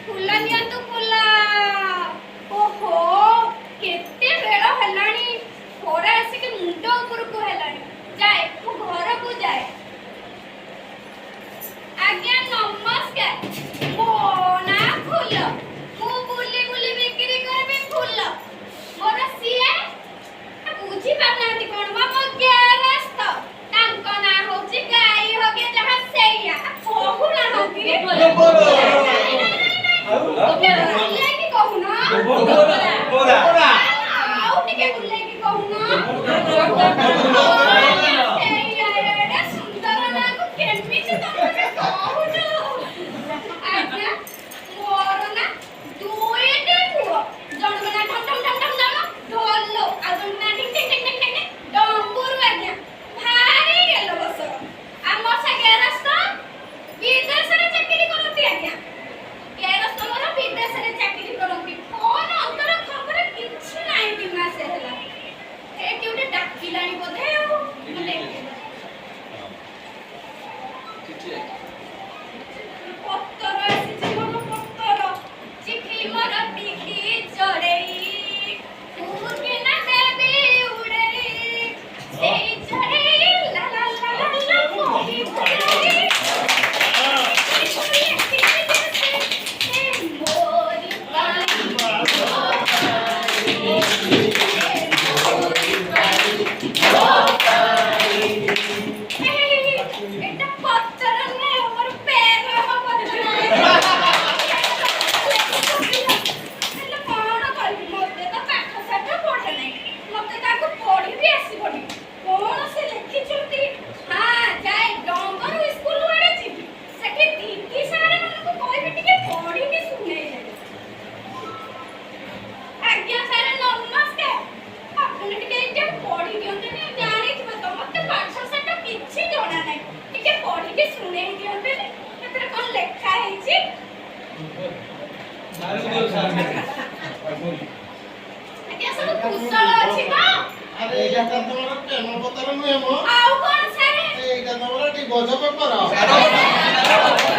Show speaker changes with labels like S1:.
S1: full नियंतु full ओहो केते बेଳ हेलाणी खरा आसिक मुंड उपरकू हेलाणी जाए मु घर को जाए आज्ञा नमस्कार मो ना फुल मु बुली बुली बिक्री करबे फुल मोर सिए बुझी पानाती कोन बा मो ग्यारस्त तांको ना होची गाई होगे जहा सेया कहू ना होती बुलेगी कहूना बोला आउ टिके बुलेगी कहूना एड़ा सुंदर लागो केमिति तमे कहूना आज्ञा मोर ना दुईटे पुओ जणना ठम ठम ठम ठम ठम ढोलो आ जणना टिक टिक टिक टिक टिक डंबुर आज्ञा भारी गेलो बस आम सगे रास्ता विदेश रे चाकरी करती आज्ञा ग्यारस्त मोर विदेश रे चाकरी करती फोन अंतर खबर किछि नाही कि मासे होला ए क्यूटे डाकिलानी बोधे मने पत्तर आसी मोर पत्तर चिठी मोर पिठी चढ़ेई पूर्वी ना देवी उड़ेई सेई चढ़ेई ला ला ला ला ला मोही उड़ेई
S2: गजब पेपर